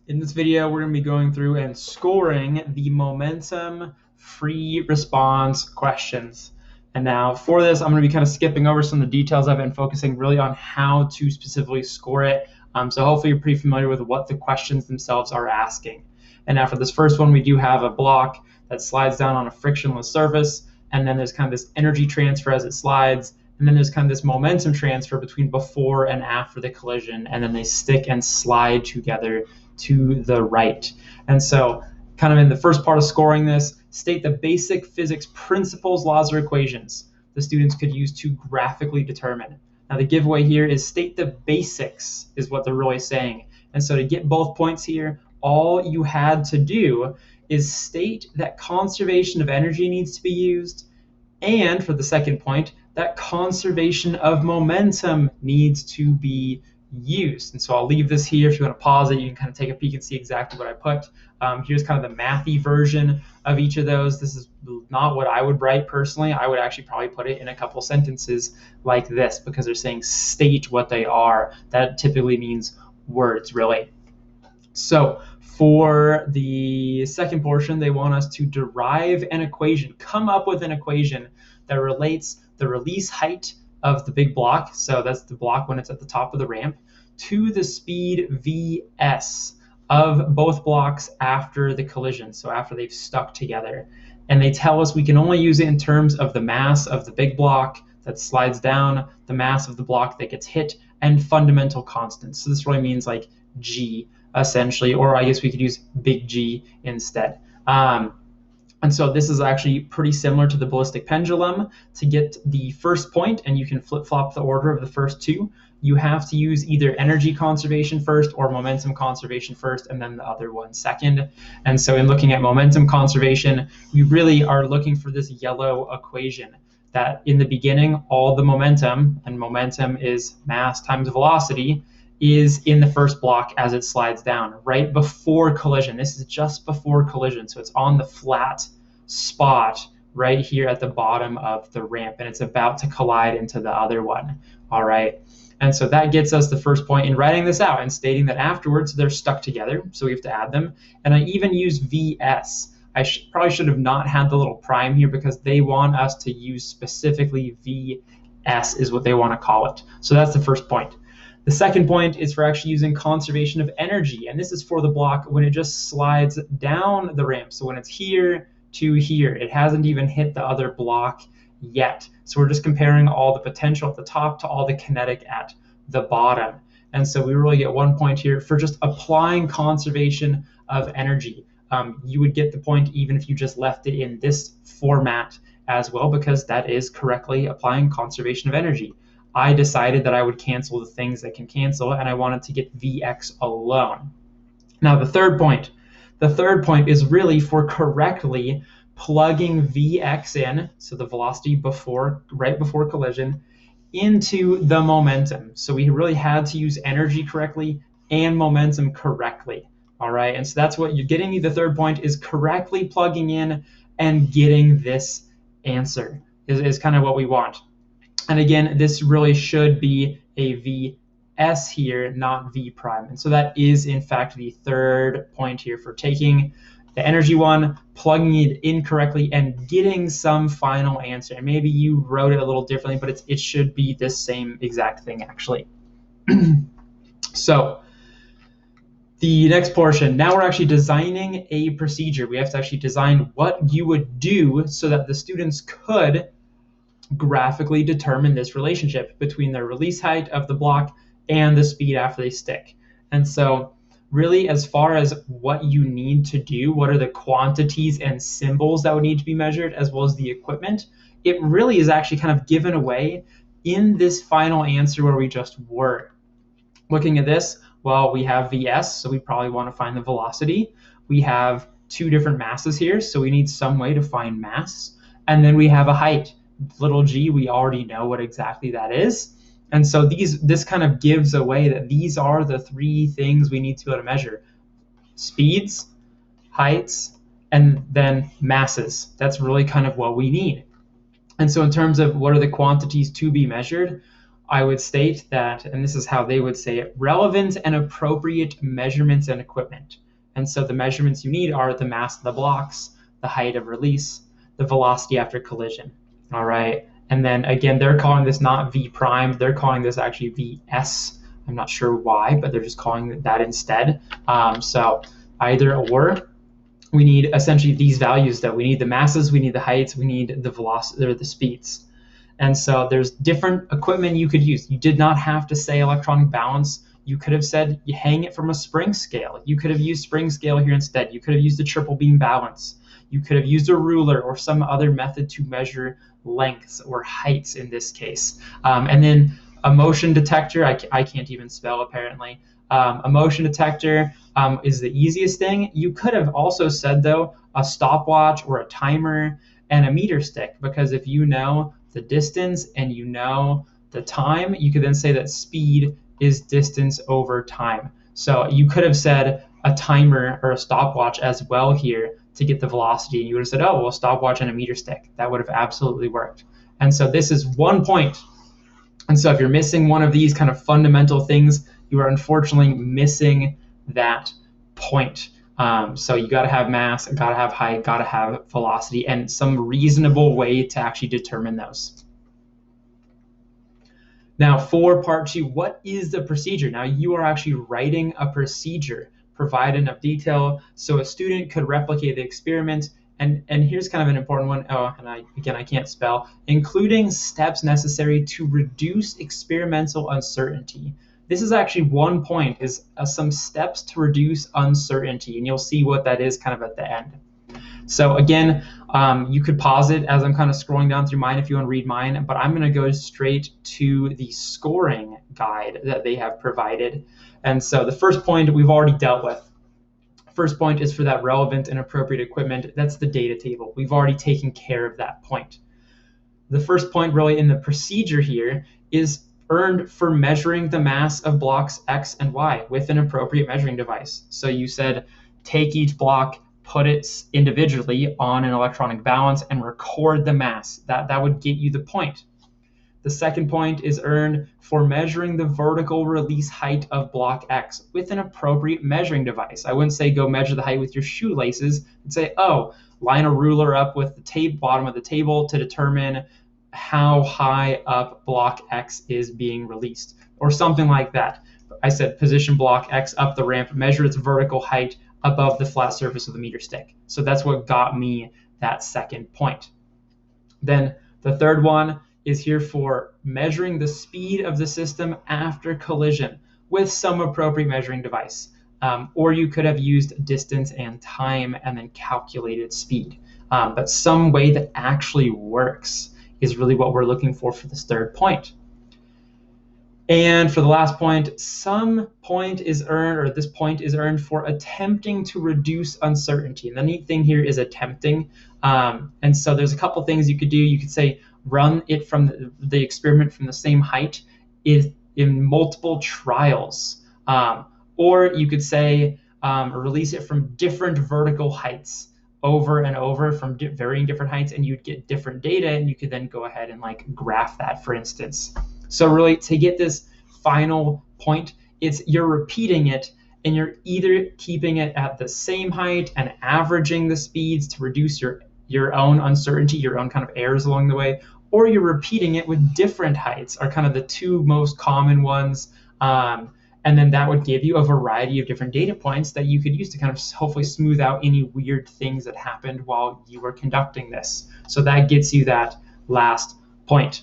In this video, we're going to be going through and scoring the momentum free response questions. And now for this, I'm going to be kind of skipping over some of the details of it and focusing really on how to specifically score it. So hopefully you're pretty familiar with what the questions themselves are asking. And now for this first one, we do have a block that slides down on a frictionless surface. And then there's kind of this energy transfer as it slides. And then there's kind of this momentum transfer between before and after the collision. And then they stick and slide together to the right. And so kind of in the first part of scoring this, state the basic physics principles, laws, or equations the students could use to graphically determine. Now the giveaway here is state the basics is what they're really saying. And so to get both points here, all you had to do is state that conservation of energy needs to be used, and for the second point, that conservation of momentum needs to be used. And so I'll leave this here. If you want to pause it, you can kind of take a peek and see exactly what I put. Here's kind of the mathy version of each of those. This is not what I would write personally. I would actually probably put it in a couple sentences like this, because they're saying state what they are. That typically means words, really. So for the second portion, they want us to derive an equation, come up with an equation that relates the release height of the big block, so that's the block when it's at the top of the ramp, to the speed Vs of both blocks after the collision, so after they've stuck together. And they tell us we can only use it in terms of the mass of the big block that slides down, the mass of the block that gets hit, and fundamental constants. So this really means like G, essentially, or I guess we could use big G instead. And so this is actually pretty similar to the ballistic pendulum. To get the first point, and you can flip-flop the order of the first two, you have to use either energy conservation first or momentum conservation first, and then the other one second. And so in looking at momentum conservation, we really are looking for this yellow equation that in the beginning, all the momentum, and momentum is mass times velocity, is in the first block as it slides down, right before collision. This is just before collision, so it's on the flat spot right here at the bottom of the ramp, and it's about to collide into the other one. All right, and so that gets us the first point in writing this out and stating that afterwards they're stuck together, so we have to add them. And I even use Vs. I probably should have not had the little prime here, because they want us to use specifically Vs is what they want to call it. So that's the first point. The second point is for actually using conservation of energy, and this is for the block when it just slides down the ramp. So when it's here to here, it hasn't even hit the other block yet. So we're just comparing all the potential at the top to all the kinetic at the bottom. And so we really get 1 point here for just applying conservation of energy. You would get the point even if you just left it in this format as well, because that is correctly applying conservation of energy. I decided that I would cancel the things that can cancel, and I wanted to get Vx alone. Now the third point is really for correctly plugging Vx in, so the velocity right before collision, into the momentum. So we really had to use energy correctly and momentum correctly. All right, and so that's what you're getting. The third point is correctly plugging in and getting this answer is kind of what we want. And again, this really should be a Vs here, not V prime. And so that is, in fact, the third point here for taking the energy one, plugging it in correctly, and getting some final answer. And maybe you wrote it a little differently, but it should be this same exact thing, actually. So the next portion, now we're actually designing a procedure. We have to actually design what you would do so that the students could graphically determine this relationship between the release height of the block and the speed after they stick. And so really, as far as what you need to do, what are the quantities and symbols that would need to be measured, as well as the equipment, it really is actually kind of given away in this final answer where we just were. Looking at this, well, we have Vs, so we probably want to find the velocity. We have two different masses here, so we need some way to find mass. And then we have a height. Little g, we already know what exactly that is. And so this kind of gives away that these are the three things we need to be able to measure: speeds, heights, and then masses. That's really kind of what we need. And so in terms of what are the quantities to be measured, I would state that, and this is how they would say it, relevant and appropriate measurements and equipment. And so the measurements you need are the mass of the blocks, the height of release, the velocity after collision. All right. And then again, they're calling this not V prime, they're calling this actually VS. I'm not sure why, but they're just calling that instead. So either or, we need essentially these values though. We need the masses, we need the heights, we need the velocity or the speeds. And so there's different equipment you could use. You did not have to say electronic balance. You could have said you hang it from a spring scale. You could have used spring scale here instead. You could have used a triple beam balance. You could have used a ruler or some other method to measure lengths or heights in this case. And then a motion detector, I can't even spell apparently. A motion detector is the easiest thing. You could have also said though, a stopwatch or a timer and a meter stick, because if you know the distance and you know the time, you could then say that speed is distance over time. So you could have said a timer or a stopwatch as well here to get the velocity, and you would have said, oh, well, stopwatch and a meter stick. That would have absolutely worked. And so this is 1 point. And so if you're missing one of these kind of fundamental things, you are unfortunately missing that point. So you got to have mass, got to have height, got to have velocity, and some reasonable way to actually determine those. Now for part 2, what is the procedure? Now you are actually writing a procedure, provide enough detail so a student could replicate the experiment. And here's kind of an important one. Oh, and I can't spell. Including steps necessary to reduce experimental uncertainty. This is actually 1 point, is some steps to reduce uncertainty, and you'll see what that is kind of at the end. So again, you could pause it as I'm kind of scrolling down through mine if you want to read mine, but I'm going to go straight to the scoring guide that they have provided. And so the first point we've already dealt with. First point is for that relevant and appropriate equipment. That's the data table. We've already taken care of that point. The first point really in the procedure here is earned for measuring the mass of blocks X and Y with an appropriate measuring device. So you said take each block, put it individually on an electronic balance and record the mass. That would get you the point. The second point is earned for measuring the vertical release height of block X with an appropriate measuring device. I wouldn't say go measure the height with your shoelaces and say, oh, line a ruler up with the bottom of the table to determine how high up block X is being released, or something like that. I said position block X up the ramp, measure its vertical height above the flat surface of the meter stick. So that's what got me that second point. Then the third one is here for measuring the speed of the system after collision with some appropriate measuring device. Or you could have used distance and time and then calculated speed. But some way that actually works is really what we're looking for this third point. And for the last point, some point is earned, or this point is earned for attempting to reduce uncertainty. And the neat thing here is attempting. And so there's a couple things you could do. You could say run it from the experiment from the same height in multiple trials. Or you could say release it from different vertical heights over and over from varying different heights, and you'd get different data, and you could then go ahead and like graph that, for instance. So really, to get this final point, you're repeating it, and you're either keeping it at the same height and averaging the speeds to reduce your own uncertainty, your own kind of errors along the way, or you're repeating it with different heights are kind of the two most common ones. And then that would give you a variety of different data points that you could use to kind of hopefully smooth out any weird things that happened while you were conducting this. So that gets you that last point.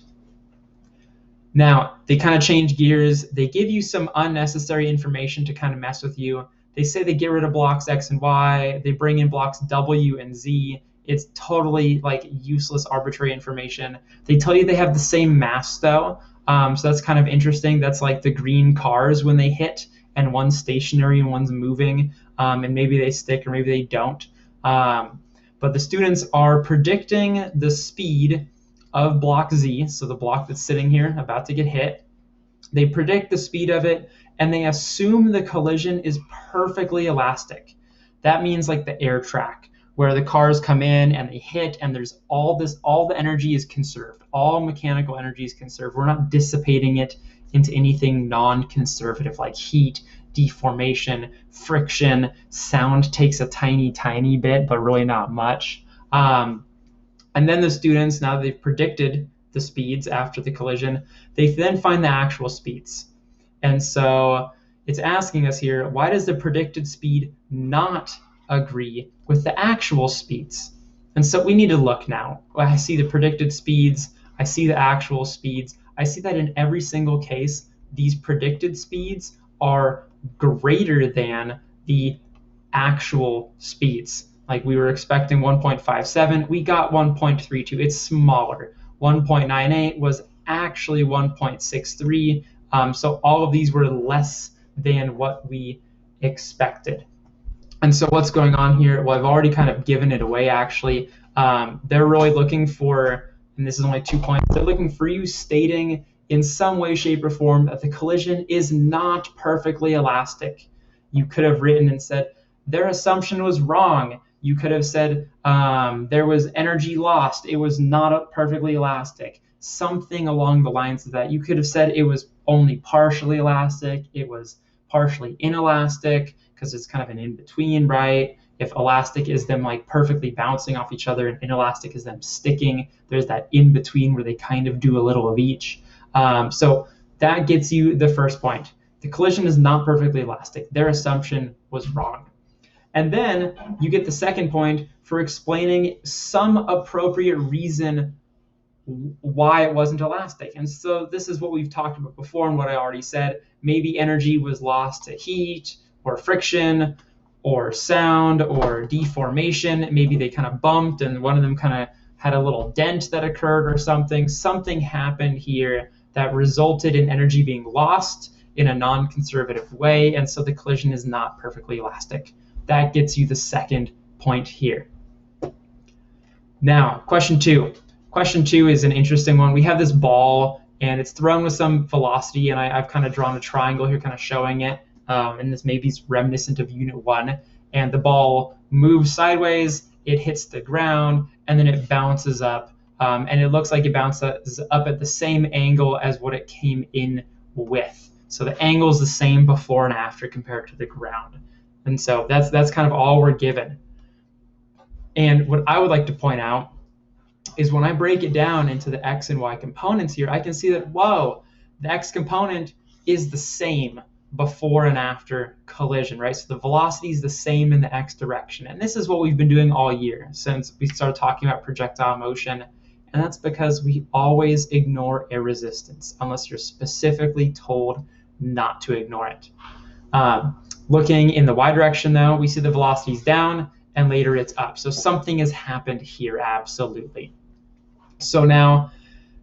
Now, they kind of change gears. They give you some unnecessary information to kind of mess with you. They say they get rid of blocks X and Y. They bring in blocks W and Z. It's totally like useless, arbitrary information. They tell you they have the same mass though. So that's kind of interesting. That's like the green cars when they hit, and one's stationary and one's moving, and maybe they stick or maybe they don't. But the students are predicting the speed of block Z, so the block that's sitting here about to get hit. They predict the speed of it, and they assume the collision is perfectly elastic. That means like the air track, where the cars come in and they hit, and there's all the energy is conserved. All mechanical energy is conserved. We're not dissipating it into anything non-conservative like heat, deformation, friction. Sound takes a tiny bit, but really not much. And then the students, now that they've predicted the speeds after the collision, they then find the actual speeds. And so it's asking us here, why does the predicted speed not agree with the actual speeds? And so we need to look now. I see the predicted speeds, I see the actual speeds. I see that in every single case, these predicted speeds are greater than the actual speeds. Like we were expecting 1.57, we got 1.32. It's smaller. 1.98 was actually 1.63. So all of these were less than what we expected. And so what's going on here? Well, I've already kind of given it away, actually. They're really looking for, and this is only 2 points, they're looking for you stating in some way, shape, or form that the collision is not perfectly elastic. You could have written and said, their assumption was wrong. You could have said there was energy lost. It was not perfectly elastic. Something along the lines of that. You could have said it was only partially elastic. It was partially inelastic, because it's kind of an in-between, right? If elastic is them like perfectly bouncing off each other and inelastic is them sticking, there's that in-between where they kind of do a little of each. So that gets you the first point. The collision is not perfectly elastic. Their assumption was wrong. And then you get the second point for explaining some appropriate reason why it wasn't elastic. And so this is what we've talked about before and what I already said. Maybe energy was lost to heat or friction or sound or deformation. Maybe they kind of bumped and one of them kind of had a little dent that occurred or something. Something happened here that resulted in energy being lost in a non-conservative way, and so the collision is not perfectly elastic. That gets you the second point here. Now, question two. Question two is an interesting one. We have this ball, and it's thrown with some velocity, and I've kind of drawn a triangle here kind of showing it, and this maybe is reminiscent of Unit 1. And the ball moves sideways, it hits the ground, and then it bounces up. And it looks like it bounces up at the same angle as what it came in with. So the angle is the same before and after compared to the ground. And so that's kind of all we're given. And what I would like to point out is when I break it down into the x and y components here, I can see that, whoa, the x component is the same before and after collision, right? So the velocity is the same in the x direction. And this is what we've been doing all year since we started talking about projectile motion. And that's because we always ignore a resistance unless you're specifically told not to ignore it. Looking in the y direction, though, we see the velocity is down and later it's up. So something has happened here, absolutely. So now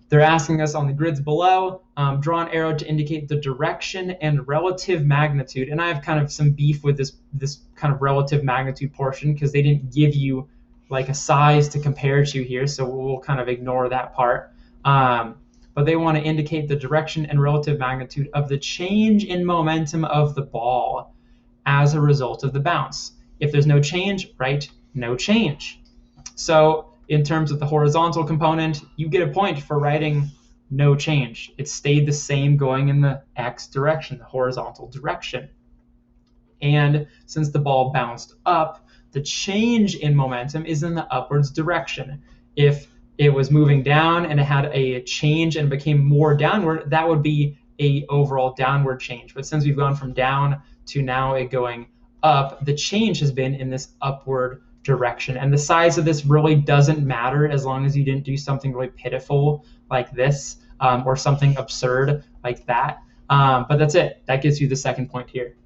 they're asking us on the grids below, draw an arrow to indicate the direction and relative magnitude. And I have kind of some beef with this kind of relative magnitude portion because they didn't give you like a size to compare to here, so we'll kind of ignore that part. But they want to indicate the direction and relative magnitude of the change in momentum of the ball as a result of the bounce. If there's no change, right, no change. So in terms of the horizontal component, you get a point for writing no change. It stayed the same going in the x direction, the horizontal direction. And since the ball bounced up, the change in momentum is in the upwards direction. If it was moving down and it had a change and became more downward, that would be a overall downward change. But since we've gone from down to now it going up, the change has been in this upward direction. And the size of this really doesn't matter as long as you didn't do something really pitiful like this or something absurd like that. But that's it. That gives you the second point here.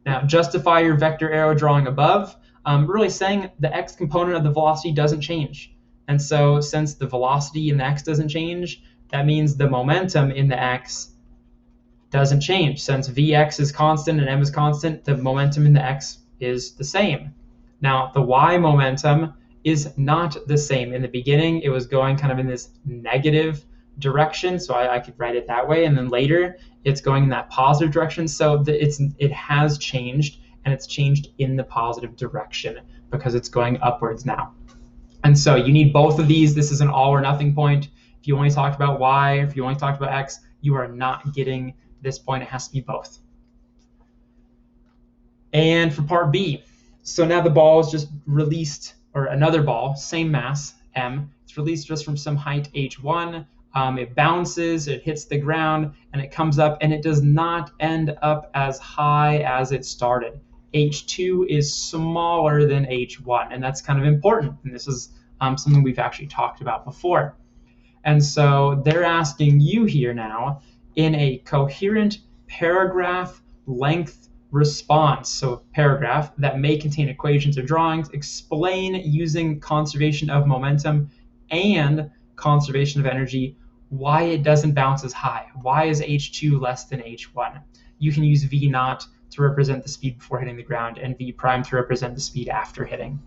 Now, justify your vector arrow drawing above. Really saying the x component of the velocity doesn't change. And so since the velocity in the x doesn't change, that means the momentum in the x doesn't change. Since Vx is constant and m is constant, the momentum in the x is the same. Now, the y momentum is not the same. In the beginning, it was going kind of in this negative direction, so I could write it that way. And then later, it's going in that positive direction. So it has changed, and it's changed in the positive direction. because it's going upwards now. And so you need both of these. This is an all or nothing point. If you only talked about y, if you only talked about x, you are not getting this point. It has to be both. And for part B, so now the ball is just released, or another ball, same mass, m. It's released just from some height, h1. It bounces, it hits the ground, and it comes up, and it does not end up as high as it started. H2 is smaller than H1, and that's kind of important. And this is something we've actually talked about before. And so they're asking you here now, in a coherent paragraph length response, so paragraph that may contain equations or drawings, explain using conservation of momentum and conservation of energy why it doesn't bounce as high. Why is H2 less than H1? You can use V naught to represent the speed before hitting the ground and V prime to represent the speed after hitting.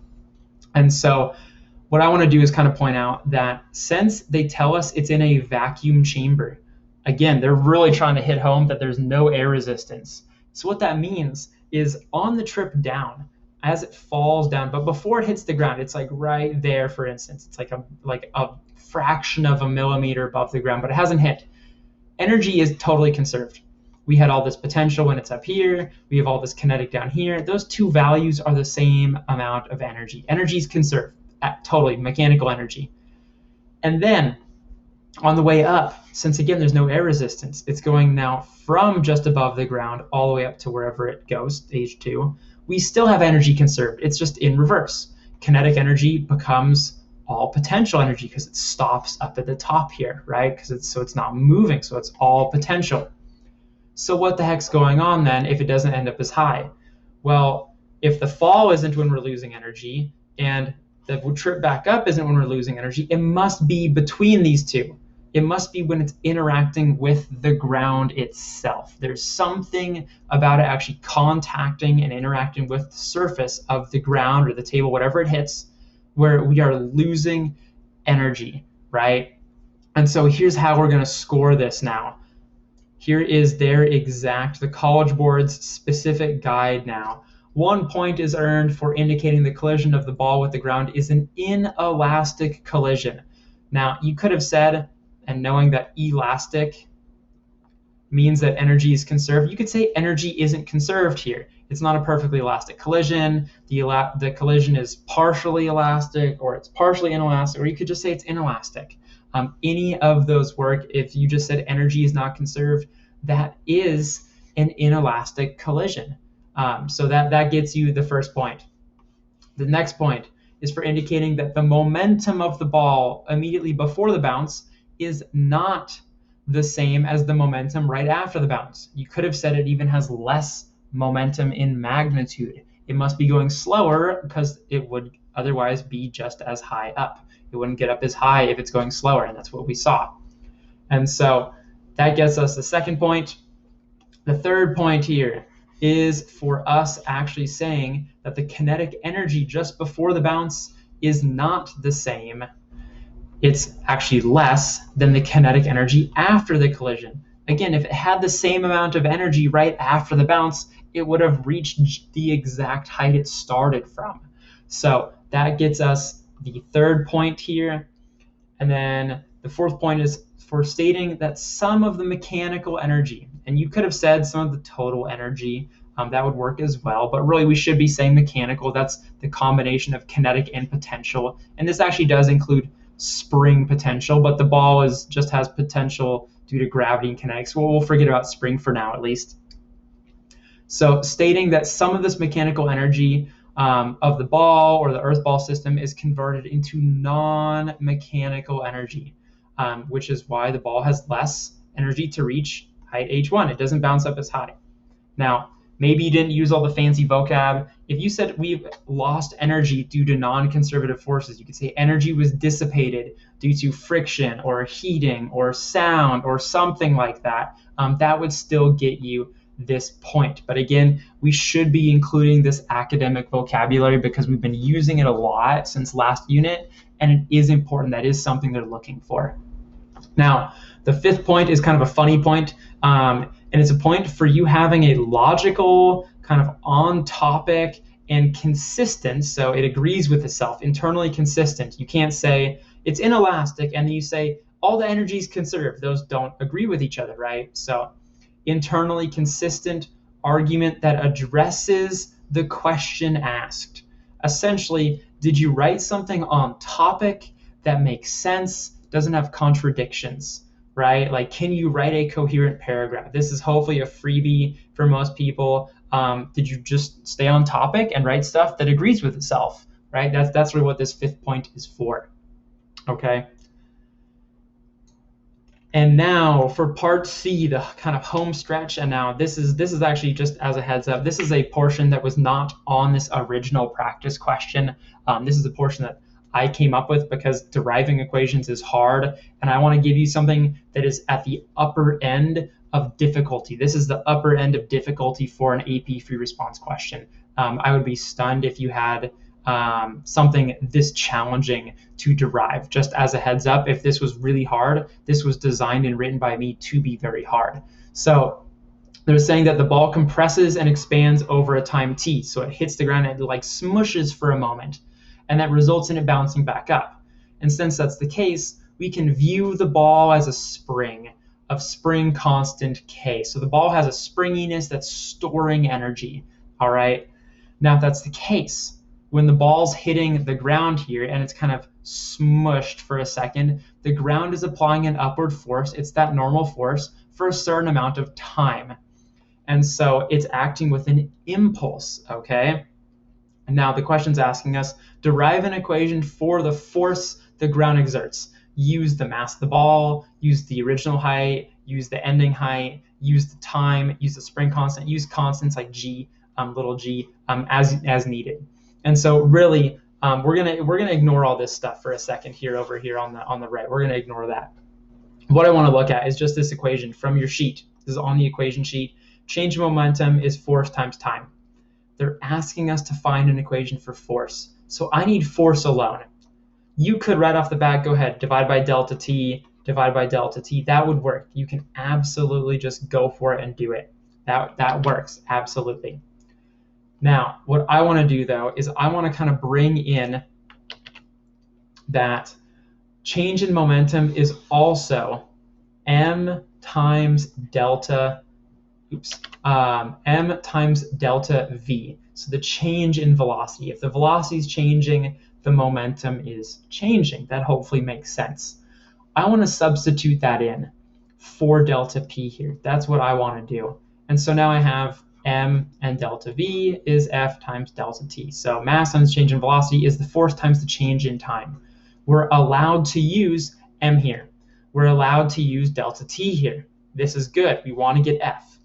And so what I want to do is kind of point out that since they tell us it's in a vacuum chamber, again, they're really trying to hit home that there's no air resistance. So what that means is on the trip down, as it falls down, but before it hits the ground, it's like right there, for instance, it's like a fraction of a millimeter above the ground, but it hasn't hit. Energy is totally conserved. We had all this potential when it's up here. We have all this kinetic down here. Those two values are the same amount of energy. Energy is conserved, totally mechanical energy. And then on the way up, since again there's no air resistance, it's going now from just above the ground all the way up to wherever it goes, H2. We still have energy conserved. It's just in reverse. Kinetic energy becomes all potential energy because it stops up at the top here, right? Because it's not moving, so it's all potential. So what the heck's going on then if it doesn't end up as high? Well, if the fall isn't when we're losing energy and the trip back up isn't when we're losing energy, it must be between these two. It must be when it's interacting with the ground itself. There's something about it actually contacting and interacting with the surface of the ground or the table, whatever it hits, where we are losing energy, right? And so here's how we're going to score this now. Here is the College Board's specific guide now. 1 point is earned for indicating the collision of the ball with the ground is an inelastic collision. Now, you could have said, and knowing that elastic means that energy is conserved, you could say energy isn't conserved here. It's not a perfectly elastic collision. The collision is partially elastic, or it's partially inelastic, or you could just say it's inelastic. Any of those work. If you just said energy is not conserved, that is an inelastic collision. So that gets you the first point. The next point is for indicating that the momentum of the ball immediately before the bounce is not the same as the momentum right after the bounce. You could have said it even has less momentum in magnitude. It must be going slower because it would otherwise be just as high up. It wouldn't get up as high if it's going slower, and that's what we saw. And so that gets us the second point. The third point here is for us actually saying that the kinetic energy just before the bounce is not the same. It's actually less than the kinetic energy after the collision. Again, if it had the same amount of energy right after the bounce, it would have reached the exact height it started from. So that gets us the third point here. And then the fourth point is for stating that some of the mechanical energy, and you could have said some of the total energy, that would work as well, but really we should be saying mechanical. That's the combination of kinetic and potential. And this actually does include spring potential, but the ball just has potential due to gravity and kinetics. Well, we'll forget about spring for now, at least. So stating that some of this mechanical energy of the ball or the earth ball system is converted into non-mechanical energy, which is why the ball has less energy to reach height H1. It doesn't bounce up as high. Now, maybe you didn't use all the fancy vocab. If you said we've lost energy due to non-conservative forces, you could say energy was dissipated due to friction or heating or sound or something like that. That would still get you this point. But again, we should be including this academic vocabulary because we've been using it a lot since last unit, and it is important. That is something they're looking for. Now, the fifth point is kind of a funny point, and it's a point for you having a logical, kind of on topic and consistent, so it agrees with itself, internally consistent. You can't say it's inelastic and then you say all the energy is conserved. Those don't agree with each other, right? So internally consistent argument that addresses the question asked. Essentially, did you write something on topic that makes sense, doesn't have contradictions, right? Like, can you write a coherent paragraph? This is hopefully a freebie for most people. Did you just stay on topic and write stuff that agrees with itself, right? That's really what this 5th point is for, okay? And now for part C, the kind of home stretch. And now this is actually, just as a heads up, this is a portion that was not on this original practice question. This is a portion that I came up with because deriving equations is hard, and I want to give you something that is at the upper end of difficulty. This is the upper end of difficulty for an AP free response question. I would be stunned if you had something this challenging to derive. Just as a heads up, if this was really hard, this was designed and written by me to be very hard. So they're saying that the ball compresses and expands over a time t. So it hits the ground and it like smushes for a moment, and that results in it bouncing back up. And since that's the case, we can view the ball as a spring of spring constant k. So the ball has a springiness that's storing energy, all right? Now, if that's the case, when the ball's hitting the ground here and it's kind of smushed for a second, the ground is applying an upward force. It's that normal force for a certain amount of time. And so it's acting with an impulse, okay? And now the question's asking us, derive an equation for the force the ground exerts. Use the mass of the ball, use the original height, use the ending height, use the time, use the spring constant, use constants like g, little g, as needed. And so really, we're gonna ignore all this stuff for a second here over here on the right. We're gonna ignore that. What I want to look at is just this equation from your sheet. This is on the equation sheet. Change in momentum is force times time. They're asking us to find an equation for force. So I need force alone. You could right off the bat go ahead, divide by delta t, divide by delta t. That would work. You can absolutely just go for it and do it. That works, absolutely. Now, what I want to do, though, is I want to kind of bring in that change in momentum is also m times delta v. So the change in velocity. If the velocity is changing, the momentum is changing. That hopefully makes sense. I want to substitute that in for delta p here. That's what I want to do. And so now I have m and delta v is f times delta t. So mass times change in velocity is the force times the change in time. We're allowed to use m here. We're allowed to use delta t here. This is good. We want to get f.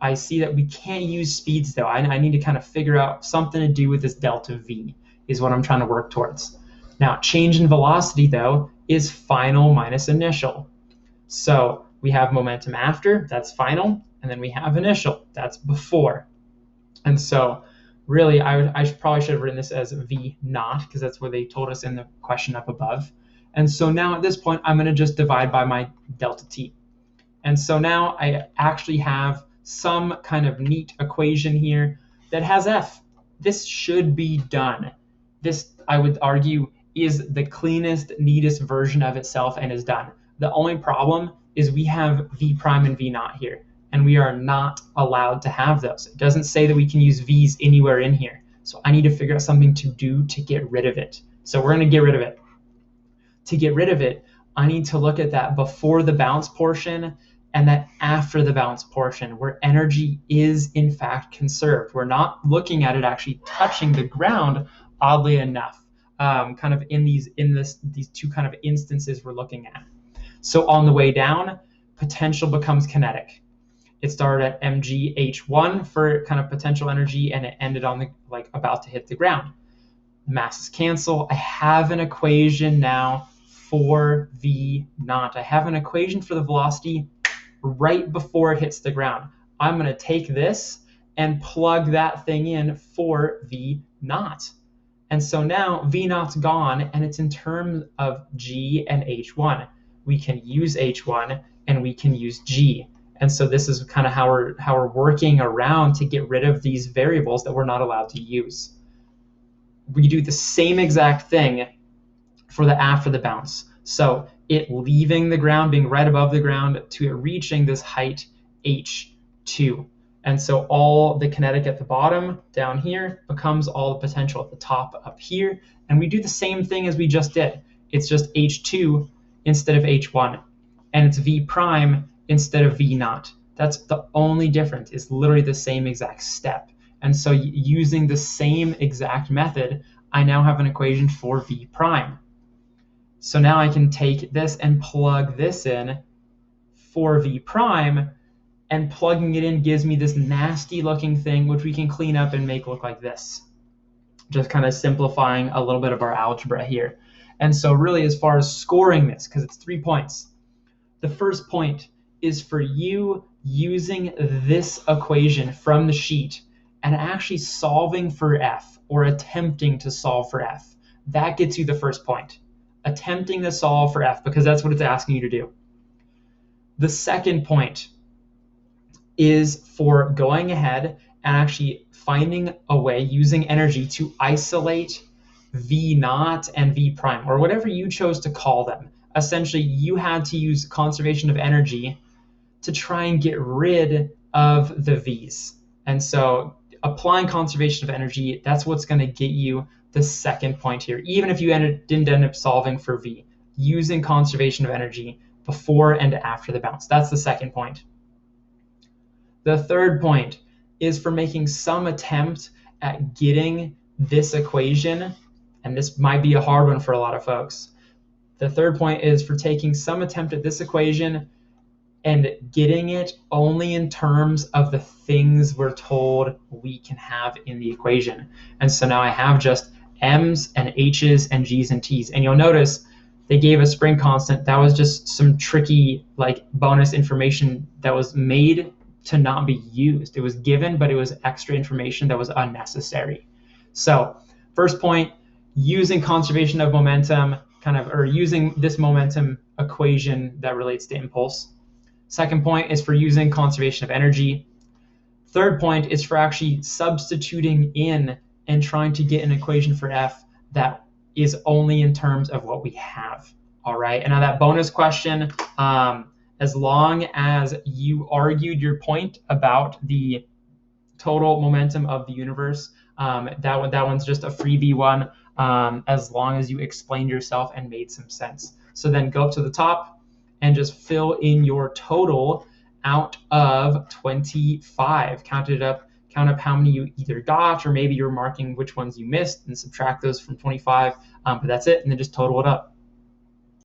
I see that we can't use speeds though. I need to kind of figure out something to do with this delta v is what I'm trying to work towards. Now, change in velocity though is final minus initial. So we have momentum after, that's final, and then we have initial, that's before. And so really, I probably should have written this as v naught, because that's what they told us in the question up above. And so now at this point, I'm going to just divide by my delta t. And so now I actually have some kind of neat equation here that has f. This should be done. This, I would argue, is the cleanest, neatest version of itself and is done. The only problem is we have v prime and v naught here, and we are not allowed to have those. It doesn't say that we can use v's anywhere in here. So I need to figure out something to do to get rid of it. So we're going to get rid of it. To get rid of it, I need to look at that before the bounce portion and that after the bounce portion, where energy is in fact conserved. We're not looking at it actually touching the ground, oddly enough, kind of in these two kind of instances we're looking at. So on the way down, potential becomes kinetic. It started at mgh1 for kind of potential energy, and it ended on the about to hit the ground. The masses cancel. I have an equation now for v naught. I have an equation for the velocity right before it hits the ground. I'm going to take this and plug that thing in for v naught. And so now v naught's gone, and it's in terms of g and h1. We can use h1 and we can use g. And so this is kind of how we're working around to get rid of these variables that we're not allowed to use. we do the same exact thing for the after the bounce. So it leaving the ground, being right above the ground, to it reaching this height h2. And so all the kinetic at the bottom down here becomes all the potential at the top up here. And we do the same thing as we just did. It's just h2 instead of h1. And it's v prime instead of v naught. That's the only difference. It's literally the same exact step. And so using the same exact method, I now have an equation for v prime. So now I can take this and plug this in for v prime, and plugging it in gives me this nasty looking thing, which we can clean up and make look like this. Just kind of simplifying a little bit of our algebra here. And so really, as far as scoring this, because it's 3 points, the first point is for you using this equation from the sheet and actually solving for f, or attempting to solve for f. That gets you the first point. Attempting to solve for f, because that's what it's asking you to do. The second point is for going ahead and actually finding a way, using energy, to isolate v naught and v prime, or whatever you chose to call them. Essentially, you had to use conservation of energy to try and get rid of the v's. And so applying conservation of energy, that's what's going to get you the second point here, even if you didn't end up solving for v, using conservation of energy before and after the bounce. That's the second point. The third point is for making some attempt at getting this equation, and this might be a hard one for a lot of folks. The third point is for taking some attempt at this equation and getting it only in terms of the things we're told we can have in the equation. And so now I have just m's and h's and g's and t's. And you'll notice they gave a spring constant. That was just some tricky like bonus information that was made to not be used. It was given, but it was extra information that was unnecessary. So first point, using conservation of momentum, or using this momentum equation that relates to impulse. Second point is for using conservation of energy. Third point is for actually substituting in and trying to get an equation for f that is only in terms of what we have. All right, and now that bonus question, as long as you argued your point about the total momentum of the universe, that one's just a freebie one, as long as you explained yourself and made some sense. So then go up to the top and just fill in your total out of 25. Count up how many you either got, or maybe you're marking which ones you missed and subtract those from 25, but that's it, and then just total it up.